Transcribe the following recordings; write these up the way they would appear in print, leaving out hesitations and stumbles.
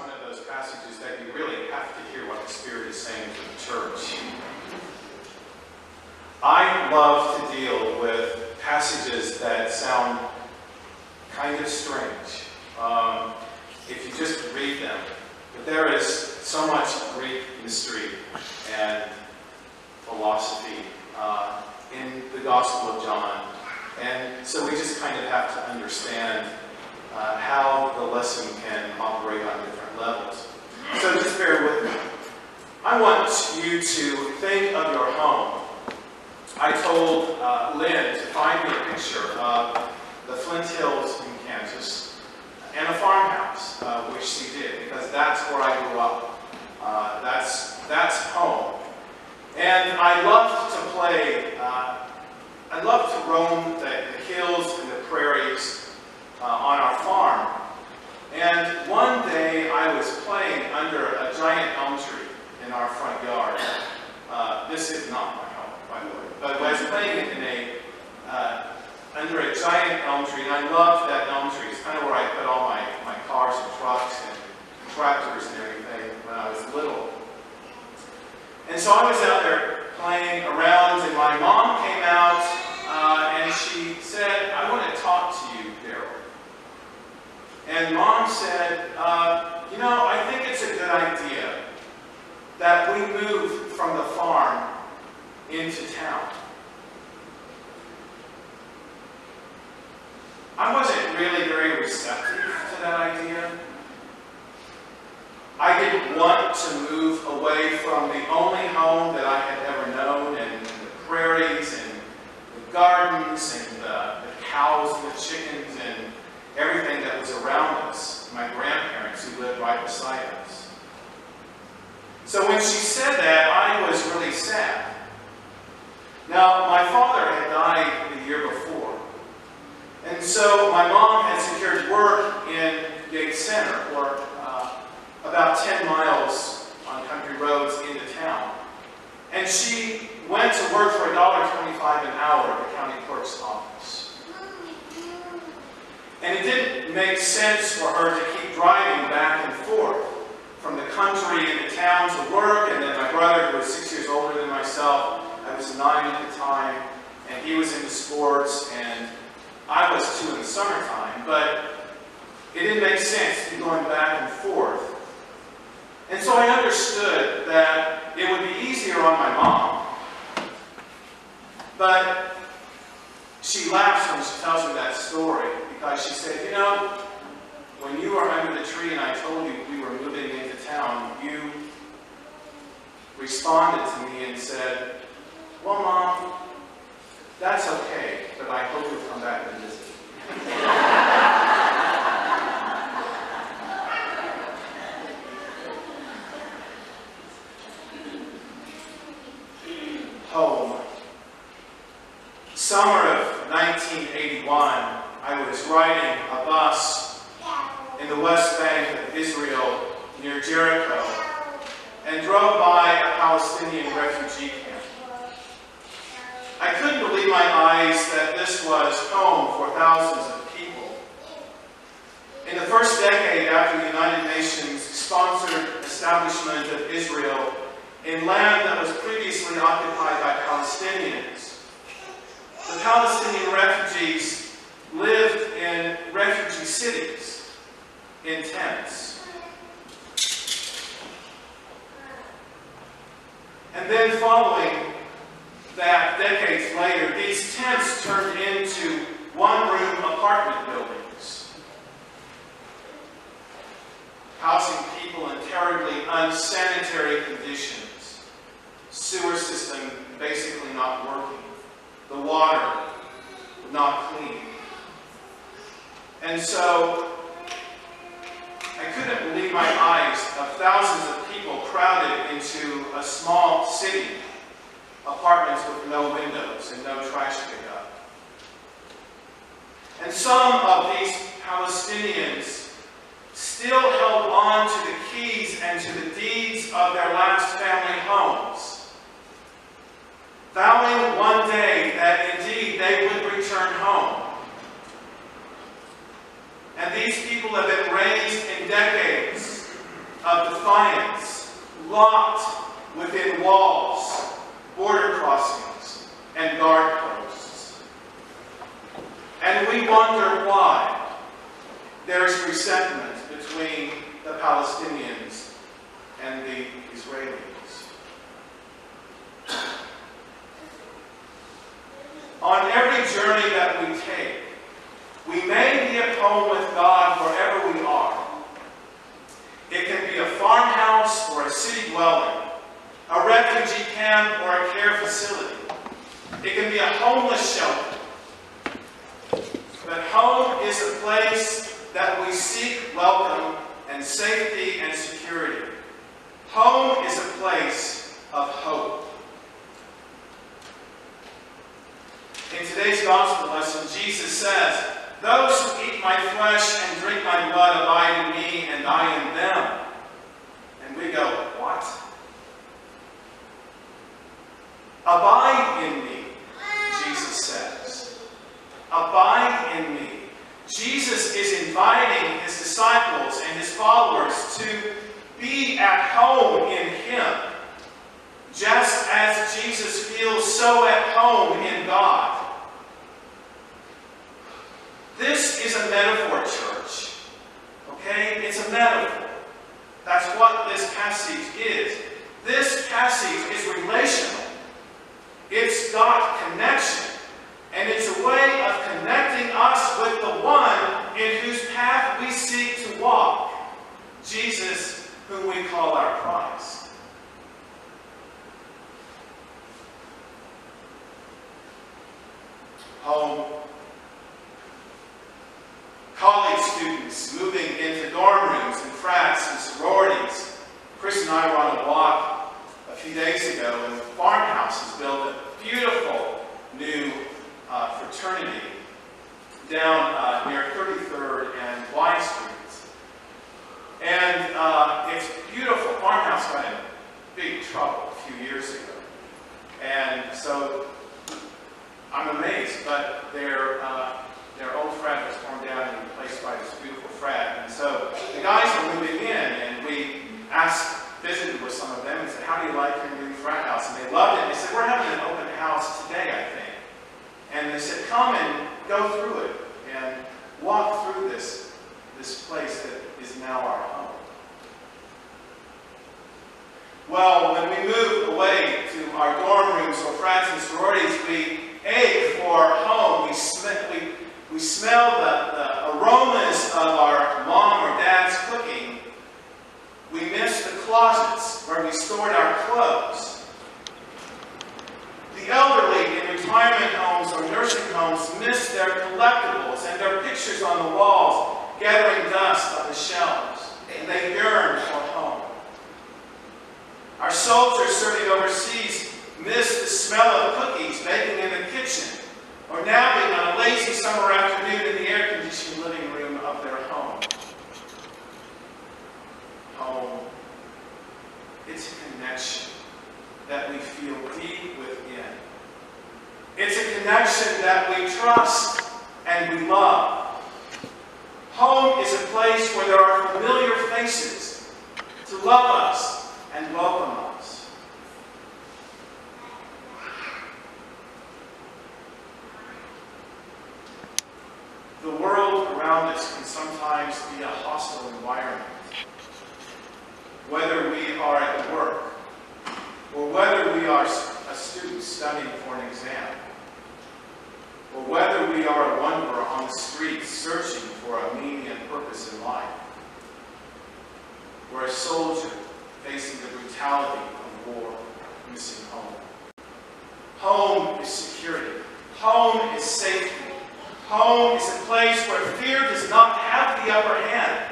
one of those passages that you really have to hear what the Spirit is saying to the church. I love to deal with passages that sound kind of strange if you just read them. But there is so much Greek mystery and philosophy in the Gospel of John. And so we just kind of have to understand how the lesson can operate on different levels. So just bear with me. I want you to think of your home. I told Lynn to find me a picture of the Flint Hills in Kansas and a farmhouse, which she did, because that's where I grew up. That's home. And I loved to play, I loved to roam the hills and the prairies on our farm. And one day I was playing under a giant elm tree in our front yard. This is not my home, by the way. But I was playing under a giant elm tree, and I loved that elm tree. It's kind of where I put all my cars and trucks and tractors and everything when I was little. And so I was out there playing around, and my mom came out and she said, "I want to talk to you, Daryl." And Mom said, "You know, I think it's a good idea that we move from the farm into town." I wasn't really very receptive to that idea. I didn't want to move away from the only home that I had ever known, and the prairies and the gardens and the cows and the chickens and everything that was around us, my grandparents who lived right beside us. So when she said that, I was really sad. Now, my father had died the year before, and so my mom had secured work in Yates Center, or about 10 miles on country roads into town. And she went to work for $1.25 an hour at the county clerk's office. And it didn't make sense for her to keep driving back and forth from the country into town to work, and then my brother, who was 6 years older than myself, I was 9 at the time, and he was into sports, and I was too in the summertime, but it didn't make sense to be going back and forth. And so I understood that it would be easier on my mom, but she laughs when she tells me that story, because she said, "You know, when you were under the tree and I told you we were moving into town, you responded to me and said, 'Well, Mom, that's okay, but I hope you'll come back and visit.'" Home. Summer of 1981, I was riding a bus in the West Bank of Israel near Jericho and drove by a Palestinian refugee camp. I couldn't believe my eyes that this was home for thousands of people. In the first decade after the United Nations sponsored establishment of Israel in land that was previously occupied by Palestinians, the Palestinian refugees lived in refugee cities, in tents. And then following that, decades later, these tents turned into one-room apartment buildings, housing people in terribly unsanitary conditions. Sewer system basically not working. The water not clean. And so I couldn't believe my eyes of thousands of people crowded into a small city, apartments with no windows and no trash pickup. And some of these Palestinians still held on to the keys and to the deeds of their last family homes, vowing one day that indeed they would return home. And these people have been raised in decades of defiance, locked within walls, border crossings, and guard posts. And we wonder why there's resentment between the Palestinians and the Israelis. On every journey that we take, we may be at home with God wherever we are. It can be a farmhouse or a city dwelling, a refugee camp or a care facility. It can be a homeless shelter. But home is a place that we seek welcome and safety and security. Home is a place of hope. In today's gospel lesson, Jesus says, "Those who eat my flesh and drink my blood abide in me, and I in them." And we go, what? Abide in me, Jesus says. Abide in me. Jesus is inviting his disciples and his followers to be at home in him, just as Jesus feels so at home in God. This is a metaphor, church. Okay? It's a metaphor. That's what this passage is. This passage is relational. It's got connection. And it's a way of connecting us with the one in whose path we seek to walk. Jesus, whom we call our Christ. Home. College students moving into dorm rooms and frats and sororities. Chris and I were on a walk a few days ago, and the farmhouse has built a beautiful new fraternity down near 33rd and Y Streets. And it's beautiful. Farmhouse got in big trouble a few years ago. And so I'm amazed, but their old frat was torn down and replaced by this beautiful frat. And so the guys were moving in, and we visited with some of them and said, "How do you like your new frat house?" And they loved it. They said, "We're having an open house today, I think." And they said, "Come and go through it and walk through this place that is now our home." Well, when we move away to our dorm rooms or frats and sororities, we ache for home. We smell the aromas of our mom or dad's cooking. We miss the closets where we stored our clothes. The elderly in retirement homes or nursing homes miss their collectibles and their pictures on the walls, gathering dust on the shelves, and they yearn for home. Our soldiers serving overseas miss the smell of cookies baking in the kitchen, or napping on a lazy summer afternoon in the air-conditioned living room of their home. Home. It's a connection that we feel deep within. It's a connection that we trust and we love. Home is a place where there are familiar faces to love us and welcome us. The world around us can sometimes be a hostile environment. Whether we are at work, or whether we are a student studying for an exam, or whether we are a wanderer on the streets searching for a meaning and purpose in life, or a soldier facing the brutality of war, missing home. Home is security. Home is safety. Home is a place where fear does not have the upper hand.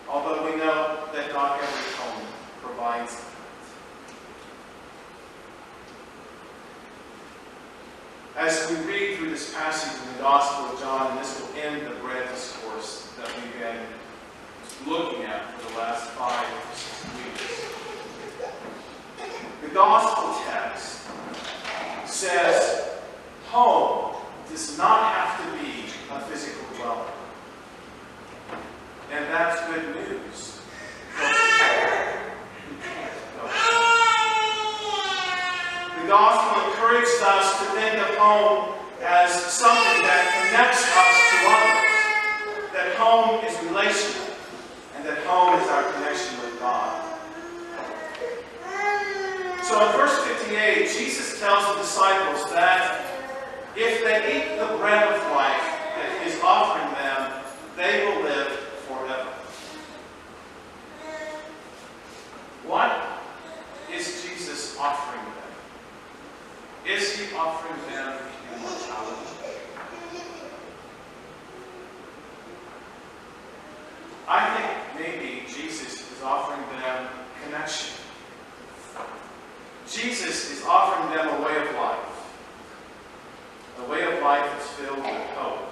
Although we know that not every home provides that. As we read through this passage in the Gospel of John, and this will end the bread discourse that we've been looking at for the last 5 or 6 weeks. The Gospel text says home does not have to be a physical dwelling. gospel encourages us to think of home as something that connects us to others. That home is relational, and that home is our connection with God. So in verse 58, Jesus tells the disciples that if they eat the bread of life that he is offering them, they will live forever. What is Jesus offering them? Is he offering them immortality? I think maybe Jesus is offering them connection. Jesus is offering them a way of life. A way of life that's filled with hope.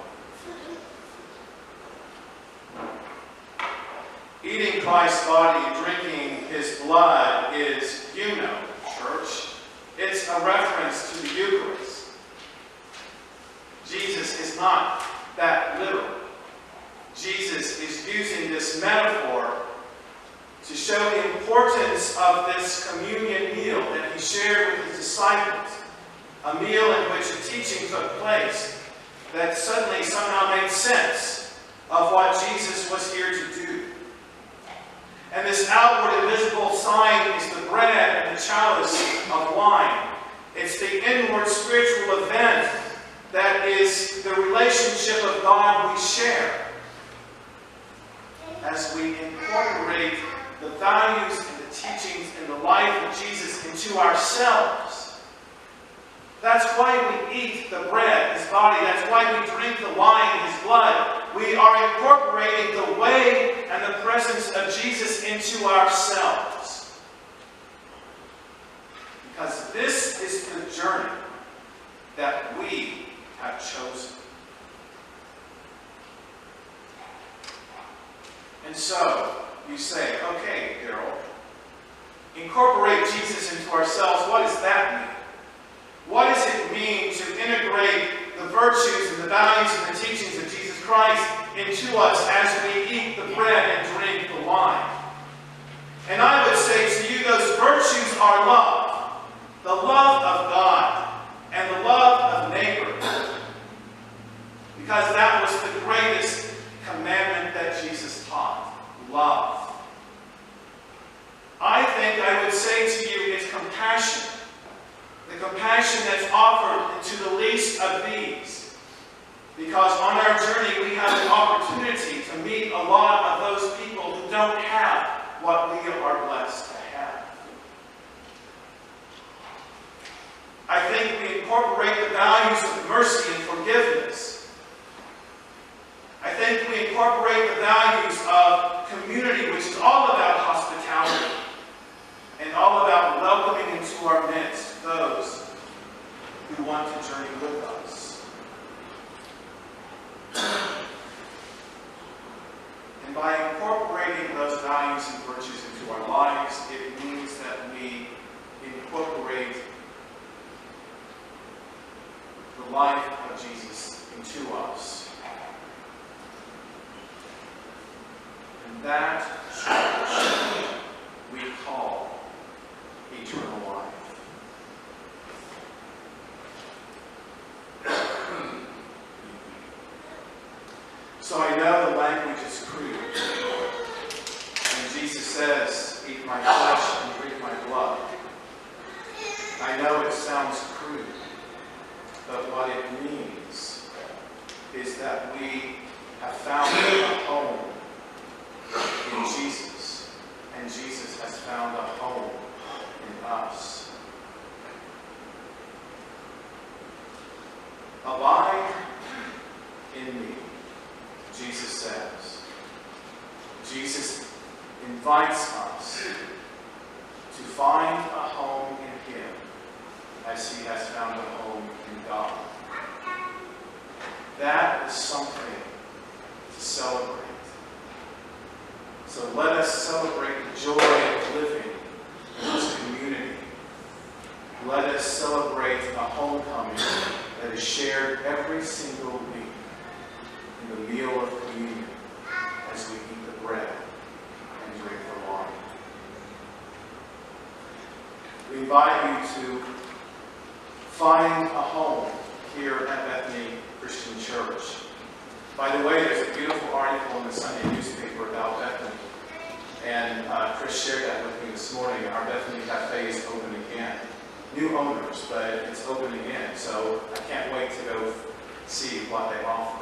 Eating Christ's body and drinking his blood is, church, it's a reference to the Eucharist. Jesus is not that literal. Jesus is using this metaphor to show the importance of this communion meal that he shared with his disciples. A meal in which a teaching took place that suddenly somehow made sense of what Jesus was here to do. And this outward and visible sign is the bread and the chalice of wine. It's the inward spiritual event that is the relationship of God we share as we incorporate the values and the teachings and the life of Jesus into ourselves. That's why we eat the bread, his body. That's why we drink the wine, his blood. We are incorporating the way and the presence of Jesus into ourselves. Because this is the journey that we have chosen. And so, you say, okay, Daryl, incorporate Jesus into ourselves. What does that mean? What does it mean to integrate the virtues and the values and the teachings of Jesus Christ into us as we eat the bread and drink the wine? And I would say to you, those virtues are love. The love of God and the love of neighbor. Because that was the greatest commandment that Jesus taught. Love. I think I would say to you, it's compassion. The compassion that's offered to the least of these. Because on our journey we have an opportunity to meet a lot of those people who don't have what we are blessed to have. I think we incorporate the values of mercy and forgiveness. I think we incorporate the values of community, which is all about hospitality and all about welcoming into our midst those who want to journey with us. And by incorporating those values and virtues into our lives, it means that we incorporate the life of Jesus into us. And that church we call eternal life. So I know the language is crude. And Jesus says, eat my flesh and drink my blood. I know it sounds crude. But what it means is that we have found a home in Jesus, and Jesus has found a home in us. Abide in me, Jesus says. Jesus invites us to find a home in him as he has found a home in God. That is something to celebrate. So let us celebrate the joy of living in this community. Let us celebrate a homecoming that is shared every single week in the meal of communion as we eat the bread and drink the wine. We invite you to find a home here at Bethany Christian Church. By the way, there's a beautiful article in the Sunday newspaper about Bethany. And Chris shared that with me this morning. Our Bethany Cafe is open again. New owners, but it's open again. So I can't wait to go see what they offer.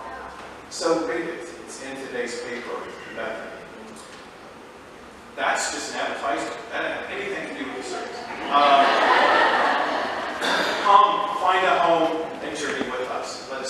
So read it. It's in today's paper in Bethany. That's just an advertisement. That doesn't have anything to do with the service. Come, find a home, and journey with us. Let us